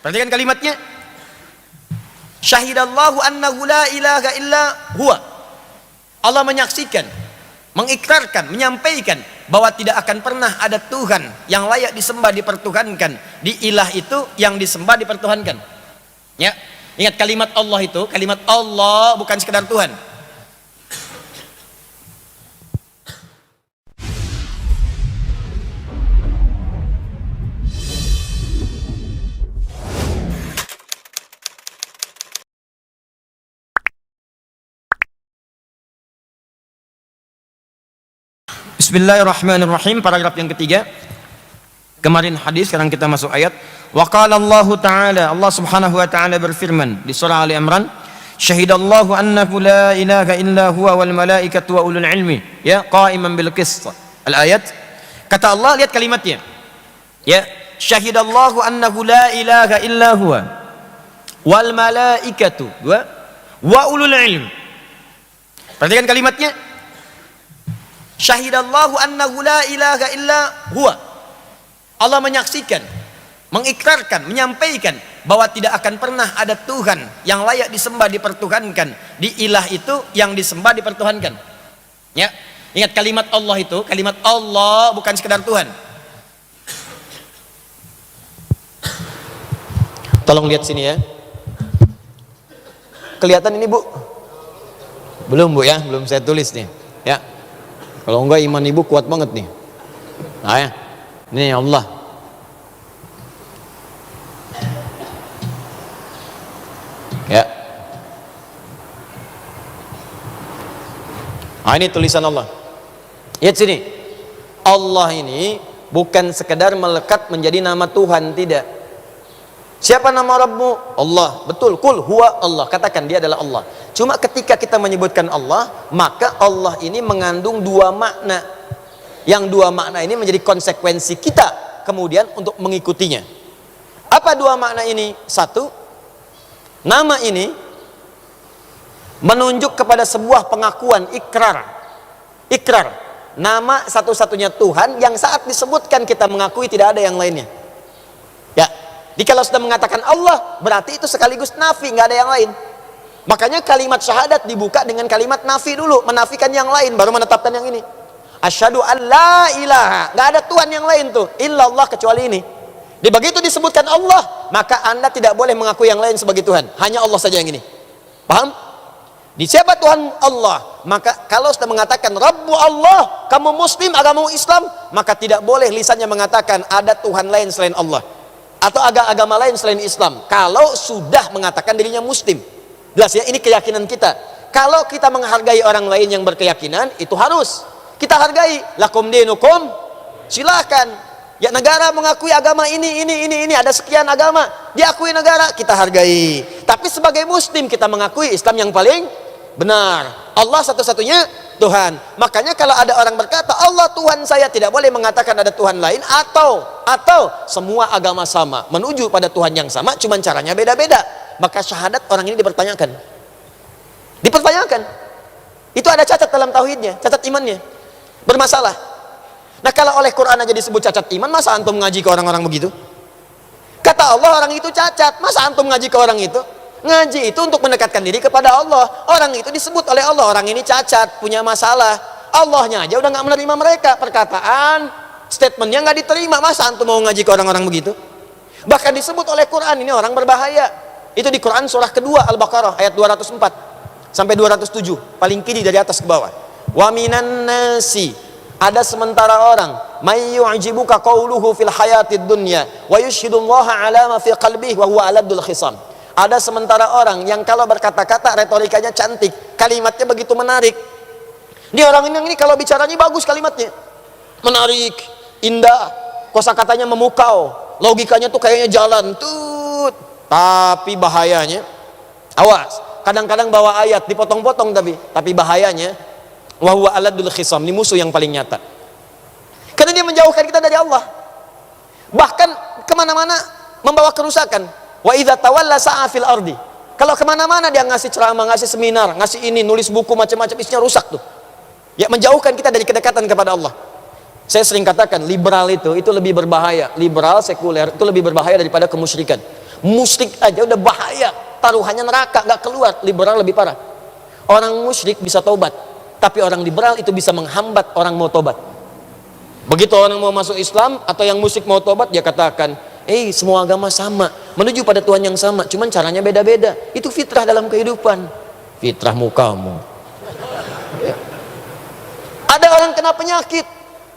Perhatikan kalimatnya. Syahidallahu annahu la ilaha illa huwa. Allah menyaksikan, mengikrarkan, menyampaikan bahwa tidak akan pernah ada Tuhan yang layak disembah dipertuhankan. Di ilah itu yang disembah dipertuhankan. Ya, ingat kalimat Allah itu, kalimat Allah bukan sekedar Tuhan. Bismillahirrahmanirrahim. Paragraf yang ketiga. Kemarin hadis, sekarang kita masuk ayat. Wa qala Allah Ta'ala, Allah Subhanahu wa taala berfirman di surah Ali Imran, syahidallahu annahu la ilaha illa huwa wal malaikatu wa ulul ilmi ya qa'iman bil qist. Al ayat. Kata Allah, lihat kalimatnya. Ya, syahidallahu annahu la ilaha illa huwa wal malaikatu wa ulul ilmi. Perhatikan kalimatnya. Syahidallahu annahu la ilaha illa huwa. Allah menyaksikan, mengikrarkan, menyampaikan bahwa tidak akan pernah ada Tuhan yang layak disembah dipertuhankan. Di ilah itu yang disembah dipertuhankan. Ya, ingat kalimat Allah itu, kalimat Allah bukan sekedar Tuhan. Tolong lihat sini ya. Kelihatan ini Bu? Belum Bu ya, belum saya tulis nih. Ya. Kalau enggak iman ibu kuat banget nih. Nah ya, ini Allah. Ya. Nah ini tulisan Allah. Lihat sini. Allah ini bukan sekedar melekat menjadi nama Tuhan, tidak. Siapa nama Rabbmu? Allah. Betul, kul huwa Allah. Katakan dia adalah Allah. Cuma ketika kita menyebutkan Allah, maka Allah ini mengandung dua makna. Yang dua makna ini menjadi konsekuensi kita kemudian untuk mengikutinya. Apa dua makna ini? Satu, nama ini menunjuk kepada sebuah pengakuan, ikrar. Ikrar. Nama satu-satunya Tuhan yang saat disebutkan kita mengakui tidak ada yang lainnya. Ya. Jadi kalau sudah mengatakan Allah, berarti itu sekaligus nafi, nggak ada yang lain. Makanya kalimat syahadat dibuka dengan kalimat nafi dulu, menafikan yang lain, baru menetapkan yang ini. Asyhadu an la ilaha, nggak ada Tuhan yang lain tuh, illallah kecuali ini. Di begitu disebutkan Allah, maka Anda tidak boleh mengakui yang lain sebagai Tuhan, hanya Allah saja yang ini. Paham? Di siapa Tuhan Allah? Maka kalau sudah mengatakan Rabbu Allah, kamu Muslim, agama Islam, maka tidak boleh lisannya mengatakan ada Tuhan lain selain Allah atau agama lain selain Islam. Kalau sudah mengatakan dirinya Muslim, jelas ya, ini keyakinan kita. Kalau kita menghargai orang lain yang berkeyakinan, itu harus kita hargai. Lakum dinukum, silakan. Ya, negara mengakui agama ini, ada sekian agama, diakui negara, kita hargai. Tapi sebagai Muslim kita mengakui Islam yang paling benar. Allah satu-satunya Tuhan. Makanya kalau ada orang berkata Allah Tuhan saya, tidak boleh mengatakan ada Tuhan lain atau semua agama sama, menuju pada Tuhan yang sama, cuman caranya beda-beda. Maka syahadat orang ini dipertanyakan. Itu ada cacat dalam tauhidnya, cacat imannya, bermasalah. Nah kalau oleh Quran aja disebut cacat iman, masa antum ngaji ke orang-orang begitu? Kata Allah orang itu cacat, masa antum ngaji ke orang itu? Ngaji itu untuk mendekatkan diri kepada Allah. Orang itu disebut oleh Allah, orang ini cacat, punya masalah. Allahnya aja udah nggak menerima mereka, perkataan, statementnya nggak diterima, masa antum mau ngaji ke orang-orang begitu? Bahkan disebut oleh Quran ini orang berbahaya. Itu di Quran surah kedua Al-Baqarah ayat 204 sampai 207, paling kiri dari atas ke bawah. Wa minan nasi, ada sementara orang, may yu'jibuka qawluhu fil hayatid dunya wa yushhidullaha ala ma fi qalbihi wa huwa aladul khisam. Ada sementara orang yang kalau berkata-kata retorikanya cantik, kalimatnya begitu menarik. Ini orang ini kalau bicaranya bagus, kalimatnya menarik, indah, kosakatanya memukau, logikanya tuh kayaknya jalan tut. Tapi bahayanya, awas, kadang-kadang bawa ayat dipotong-potong, tapi bahayanya wa huwa aladul khisam, ini musuh yang paling nyata. Karena dia menjauhkan kita dari Allah, bahkan kemana-mana membawa kerusakan. Wa idza tawalla sa'a fil ardi, kalau kemana-mana dia ngasih ceramah, ngasih seminar, ngasih ini, nulis buku macam-macam, isinya rusak tuh. Ya, menjauhkan kita dari kedekatan kepada Allah. Saya sering katakan liberal itu lebih berbahaya, liberal sekuler itu lebih berbahaya daripada kemusyrikan. Musyrik aja udah bahaya, taruhannya neraka, nggak keluar. Liberal lebih parah. Orang musyrik bisa tobat, tapi orang liberal itu bisa menghambat orang mau tobat. Begitu orang mau masuk Islam atau yang musyrik mau tobat, dia katakan, semua agama sama, menuju pada Tuhan yang sama, cuman caranya beda-beda. Itu fitrah dalam kehidupan. Fitrahmu kamu. Ya. Ada orang kena penyakit,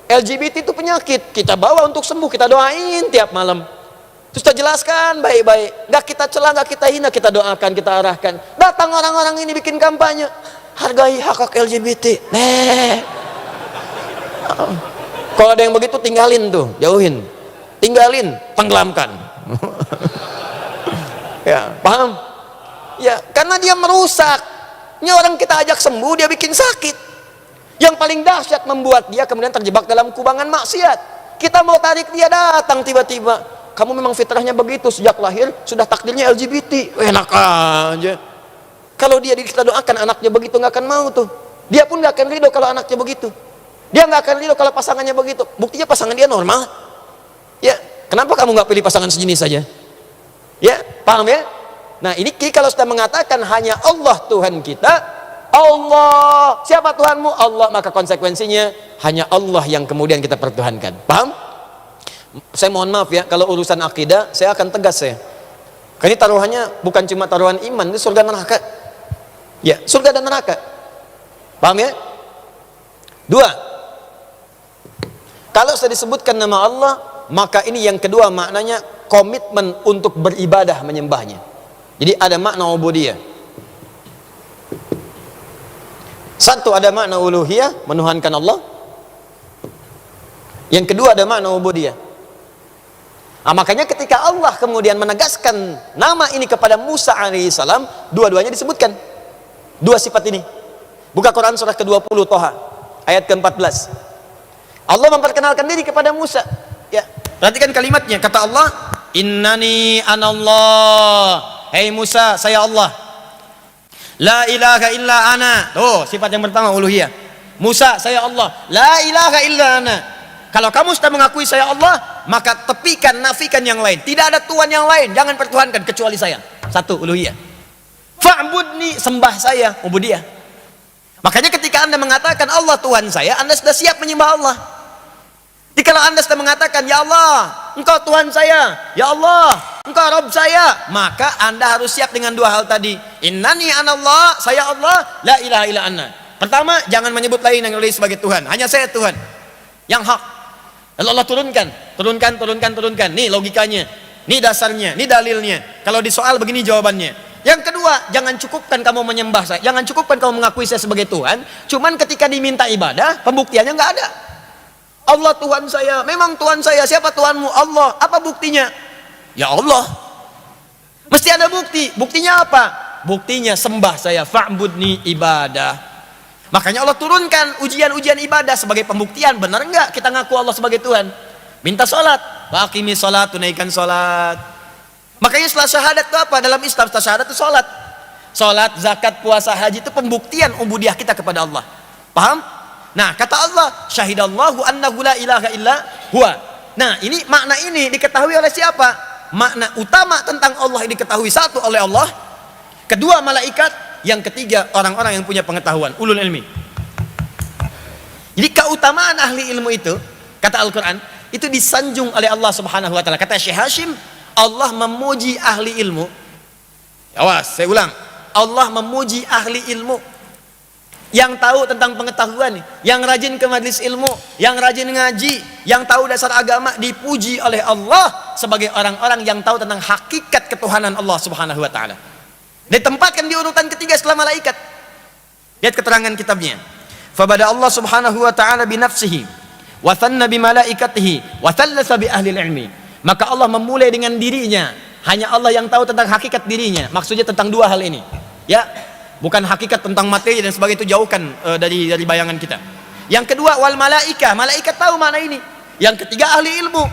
LGBT itu penyakit, kita bawa untuk sembuh, kita doain tiap malam. Terus kita jelaskan baik-baik, nggak kita celah, nggak kita hina, kita doakan, kita arahkan. Datang orang-orang ini bikin kampanye, hargai hak LGBT. Kalau ada yang begitu tinggalin tuh, jauhin, tinggalin, tenggelamkan. Ya, paham? Ya, karena dia merusak. Ini orang kita ajak sembuh, dia bikin sakit. Yang paling dahsyat membuat dia kemudian terjebak dalam kubangan maksiat. Kita mau tarik dia, datang tiba-tiba. Kamu memang fitrahnya begitu, sejak lahir sudah takdirnya LGBT. Enak aja. Kalau dia kita doakan anaknya begitu, nggak akan mau tuh. Dia pun nggak akan ridho kalau anaknya begitu. Dia nggak akan ridho kalau pasangannya begitu. Buktinya pasangan dia normal. Ya, kenapa kamu nggak pilih pasangan sejenis saja? Ya, paham ya? Nah, ini kalau sudah mengatakan hanya Allah Tuhan kita, Allah, siapa Tuhanmu? Allah, maka konsekuensinya hanya Allah yang kemudian kita pertuhankan. Paham? Saya mohon maaf ya, kalau urusan akidah saya akan tegas saya. Karena taruhannya bukan cuma taruhan iman, itu surga neraka. Ya, surga dan neraka. Paham ya? Dua, kalau sudah disebutkan nama Allah, maka ini yang kedua maknanya komitmen untuk beribadah menyembahnya. Jadi ada makna ubudiyah. Satu, ada makna uluhiyah, menuhankan Allah. Yang kedua ada makna ubudiyah. Makanya ketika Allah kemudian menegaskan nama ini kepada Musa alaihissalam, dua-duanya disebutkan. Dua sifat ini. Buka Quran surah ke-20 Toha ayat ke-14. Allah memperkenalkan diri kepada Musa. Ya, perhatikan kalimatnya. Kata Allah, "Innani anallah." Hei Musa, saya Allah. La ilaha illa ana. Tuh, sifat yang pertama uluhiyah. Musa, saya Allah. La ilaha illa ana. Kalau kamu sudah mengakui saya Allah, maka tepikan, nafikan yang lain. Tidak ada Tuhan yang lain, jangan pertuhankan kecuali saya. Satu, uluhiyah. Fa'budni, sembah saya, ubudiyah. Makanya ketika Anda mengatakan Allah Tuhan saya, Anda sudah siap menyembah Allah. Jadi kalau Anda sudah mengatakan, ya Allah, Engkau Tuhan saya, ya Allah, Engkau Rabb saya, maka Anda harus siap dengan dua hal tadi. Innani anallah, saya Allah, la ilaha illa anna. Pertama, jangan menyebut lain yang lain sebagai Tuhan, hanya saya Tuhan yang hak. Lalu Allah turunkan. Nih logikanya, nih dasarnya, nih dalilnya. Kalau di soal begini jawabannya. Yang kedua, jangan cukupkan kamu menyembah saya, jangan cukupkan kamu mengakui saya sebagai Tuhan. Cuman ketika diminta ibadah, pembuktiannya nggak ada. Allah Tuhan saya, memang Tuhan saya. Siapa Tuhanmu? Allah. Apa buktinya? Ya Allah. Mesti ada bukti. Buktinya apa? Buktinya sembah saya, fa'budni ibadah. Makanya Allah turunkan ujian-ujian ibadah sebagai pembuktian. Benar enggak kita ngaku Allah sebagai Tuhan? Minta sholat, waqimi sholat, tunaikan sholat. Makanya setelah syahadat itu apa? Dalam Islam setelah syahadat itu sholat. Sholat, zakat, puasa, haji itu pembuktian ubudiyah kita kepada Allah. Paham? Nah, kata Allah, syahidallahu annahu la ilaha illa huwa. Nah, ini makna ini diketahui oleh siapa? Makna utama tentang Allah ini diketahui, satu oleh Allah, kedua malaikat, yang ketiga orang-orang yang punya pengetahuan, ulul ilmi. Jadi keutamaan ahli ilmu itu, kata Al-Quran, itu disanjung oleh Allah subhanahu wa ta'ala. Kata Syekh Hashim, Allah memuji ahli ilmu. Awas, saya ulang, Allah memuji ahli ilmu yang tahu tentang pengetahuan, yang rajin ke majlis ilmu, yang rajin ngaji, yang tahu dasar agama, dipuji oleh Allah sebagai orang-orang yang tahu tentang hakikat ketuhanan Allah subhanahu wa ta'ala. Ditempatkan di urutan ketiga setelah malaikat. Lihat keterangan kitabnya. Fabada Allah subhanahu wa ta'ala binafsihi wa thanna bimalaikatihi wa thallatha bi ahli ilmi. Maka Allah memulai dengan dirinya. Hanya Allah yang tahu tentang hakikat dirinya. Maksudnya tentang dua hal ini. Ya, bukan hakikat tentang materi dan sebagainya, itu jauhkan dari bayangan kita. Yang kedua, wal malaika, malaikat tahu mana ini. Yang ketiga, ahli ilmu.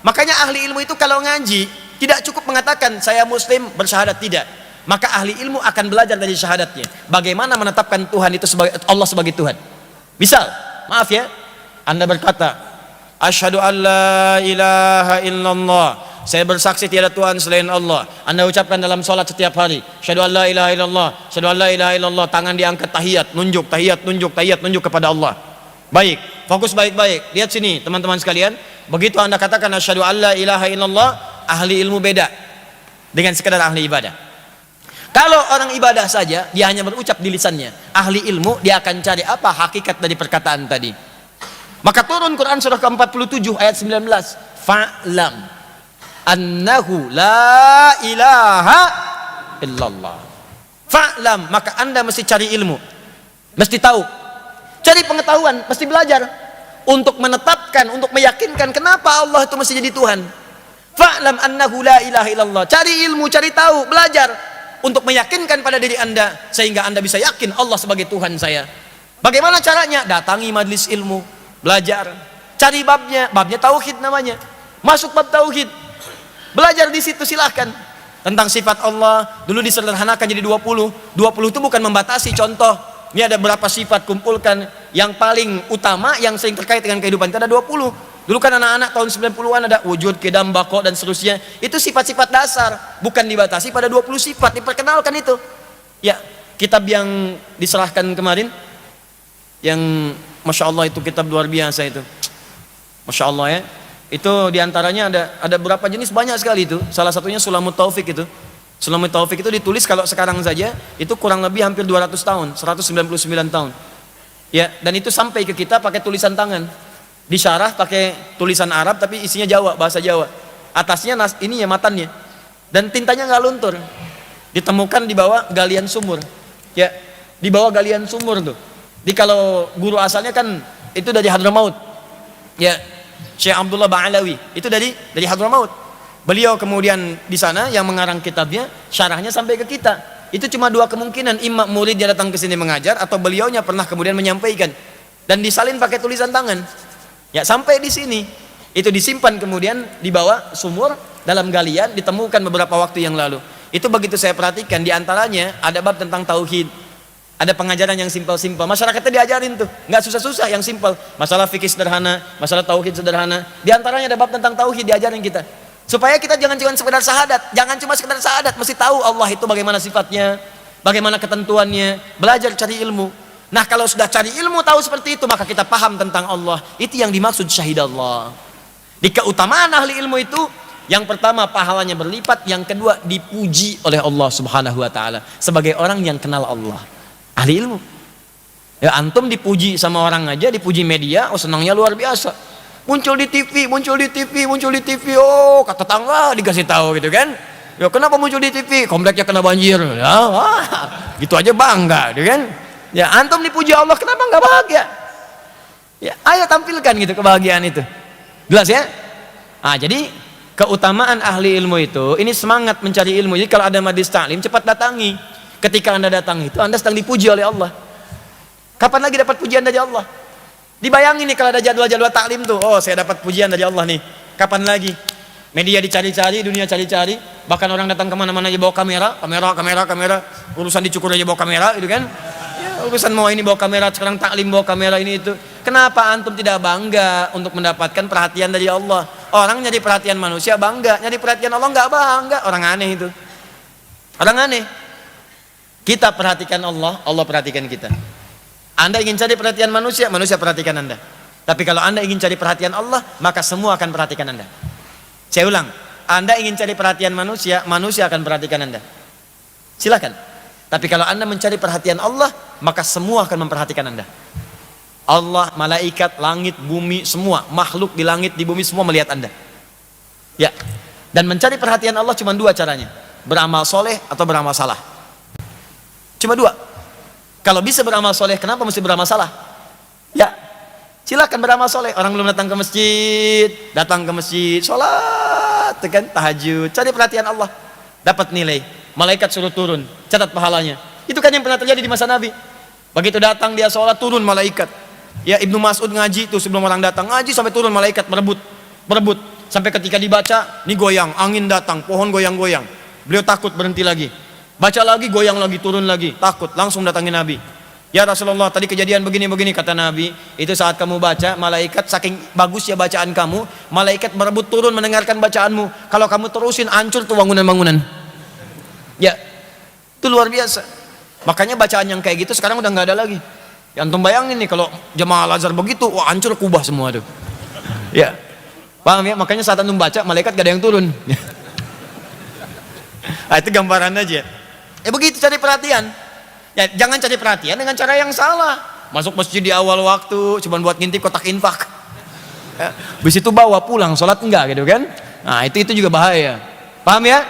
Makanya ahli ilmu itu kalau ngaji tidak cukup mengatakan saya muslim bersyahadat, tidak. Maka ahli ilmu akan belajar dari syahadatnya bagaimana menetapkan Tuhan itu sebagai Allah sebagai Tuhan. Misal, maaf ya, Anda berkata asyhadu an la ilaha illallah saya bersaksi tiada Tuhan selain Allah. Anda ucapkan dalam sholat setiap hari, syahadu an la ilaha illallah, syahadu an la ilaha illallah, tangan diangkat tahiyat, nunjuk kepada Allah. Baik, fokus baik-baik. Lihat sini teman-teman sekalian, begitu Anda katakan asyhadu an la ilaha illallah, ahli ilmu beda dengan sekedar ahli ibadah. Kalau orang ibadah saja, dia hanya berucap di lisannya. Ahli ilmu, dia akan cari apa hakikat dari perkataan tadi. Maka turun Quran surah ke-47 ayat 19. Fa'lam annahu la ilaha illallah. Fa'lam, maka Anda mesti cari ilmu. Mesti tahu. Cari pengetahuan, mesti belajar. Untuk menetapkan, untuk meyakinkan kenapa Allah itu mesti jadi Tuhan. Fa'lam annahu la ilaha illallah. Cari ilmu, cari tahu, belajar. Untuk meyakinkan pada diri Anda, sehingga Anda bisa yakin Allah sebagai Tuhan saya. Bagaimana caranya? Datangi majelis ilmu, belajar, cari babnya tauhid namanya, masuk bab tauhid, belajar di situ silahkan. Tentang sifat Allah, dulu disederhanakan jadi 20 itu bukan membatasi, contoh, ini ada berapa sifat, kumpulkan, yang paling utama, yang sering terkait dengan kehidupan kita ada 20. Dulu kan anak-anak tahun 90-an ada wujud, qidam, baqo dan seterusnya. Itu sifat-sifat dasar, bukan dibatasi pada 20 sifat, diperkenalkan itu. Ya, kitab yang diserahkan kemarin, yang Masya Allah itu kitab luar biasa itu. Masya Allah ya. Itu diantaranya ada berapa jenis, banyak sekali itu. Salah satunya Sulamut Taufik itu. Sulamut Taufik itu ditulis kalau sekarang saja, itu kurang lebih hampir 200 tahun, 199 tahun. Ya, dan itu sampai ke kita pakai tulisan tangan. Disyarah pakai tulisan Arab tapi isinya Jawa, bahasa Jawa. Atasnya ini ya matannya. Dan tintanya nggak luntur. Ditemukan di bawah galian sumur. Ya, di bawah galian sumur tuh. Di kalau guru asalnya kan itu dari Hadramaut. Ya, Syekh Abdullah Ba'alawi itu dari Hadramaut. Beliau kemudian di sana yang mengarang kitabnya, syarahnya sampai ke kita. Itu cuma dua kemungkinan, imam muridnya datang ke sini mengajar atau beliaunya pernah kemudian menyampaikan dan disalin pakai tulisan tangan. Ya, sampai di sini itu disimpan kemudian di bawah sumur dalam galian, ditemukan beberapa waktu yang lalu. Itu begitu saya perhatikan, diantaranya ada bab tentang tauhid, ada pengajaran yang simpel-simpel, masyarakatnya diajarin tuh, nggak susah-susah, yang simpel, masalah fikih sederhana, masalah tauhid sederhana. Diantaranya ada bab tentang tauhid diajarin kita, supaya kita jangan cuma sekedar syahadat, mesti tahu Allah itu bagaimana sifatnya, bagaimana ketentuannya, belajar cari ilmu. Nah, kalau sudah cari ilmu tahu seperti itu, maka kita paham tentang Allah. Itu yang dimaksud syahidallah. Di keutamaan ahli ilmu itu, yang pertama pahalanya berlipat, yang kedua dipuji oleh Allah Subhanahu wa taala sebagai orang yang kenal Allah. Ahli ilmu. Ya, antum dipuji sama orang aja, dipuji media, oh senangnya luar biasa. Muncul di TV, oh kata tetangga dikasih tahu gitu kan. Ya, kenapa muncul di TV? Kompleknya kena banjir. Ya, wah, gitu aja bangga, gitu kan? Ya, antum dipuji Allah, kenapa nggak bahagia? Ya, ayo tampilkan gitu kebahagiaan itu. Jelas ya? Ah, jadi keutamaan ahli ilmu itu, ini semangat mencari ilmu. Jadi kalau ada majelis taklim, cepat datangi. Ketika Anda datang itu, Anda sedang dipuji oleh Allah. Kapan lagi dapat pujian dari Allah? Dibayangin nih kalau ada jadwal-jadwal taklim tuh, oh saya dapat pujian dari Allah nih. Kapan lagi? Media dicari-cari, dunia cari-cari, bahkan orang datang kemana-mana aja bawa kamera, urusan dicukur aja bawa kamera, gitu kan? Urusan mau ini bawa kamera, sekarang taklim bawa kamera ini itu. Kenapa antum tidak bangga untuk mendapatkan perhatian dari Allah? Orang nyari perhatian manusia bangga, nyari perhatian Allah nggak bangga. Orang aneh itu. Orang aneh. Kita perhatikan Allah, Allah perhatikan kita. Anda ingin cari perhatian manusia, manusia perhatikan Anda. Tapi kalau Anda ingin cari perhatian Allah, maka semua akan perhatikan Anda. Saya ulang, Anda ingin cari perhatian manusia, manusia akan perhatikan Anda. Silakan. Tapi kalau Anda mencari perhatian Allah, maka semua akan memperhatikan Anda. Allah, malaikat, langit, bumi, semua makhluk di langit, di bumi semua melihat Anda. Ya. Dan mencari perhatian Allah cuma dua caranya, beramal soleh atau beramal salah. Cuma dua. Kalau bisa beramal soleh, kenapa mesti beramal salah? Ya, silakan beramal soleh. Orang belum datang ke masjid, sholat, kan, tahajud, cari perhatian Allah, dapat nilai. Malaikat suruh turun, catat pahalanya. Itu kan yang pernah terjadi di masa Nabi. Begitu datang dia sholat, turun malaikat. Ya, Ibnu Mas'ud ngaji itu sebelum orang datang ngaji sampai turun malaikat berebut. Sampai ketika dibaca, nih goyang, angin datang, pohon goyang-goyang. Beliau takut, berhenti lagi. Baca lagi, goyang lagi, turun lagi, takut, langsung datangi Nabi. Ya Rasulullah, tadi kejadian begini-begini, kata Nabi. Itu saat kamu baca, malaikat saking bagusnya bacaan kamu, malaikat berebut turun mendengarkan bacaanmu. Kalau kamu terusin, hancur tuh bangunan-bangunan. Ya, itu luar biasa. Makanya bacaan yang kayak gitu sekarang udah nggak ada lagi. Ya, antum bayangin nih kalau jemaah Al-Azhar begitu, wah hancur kubah semua tuh. Ya, paham ya? Makanya saat antum baca, malaikat gak ada yang turun. Nah, itu gambaran aja. Ya begitu, cari perhatian. Ya, jangan cari perhatian dengan cara yang salah. Masuk masjid di awal waktu, cuma buat ngintip kotak infak. Ya, habis itu bawa pulang, sholat enggak gitu kan? Nah, itu juga bahaya. Paham ya?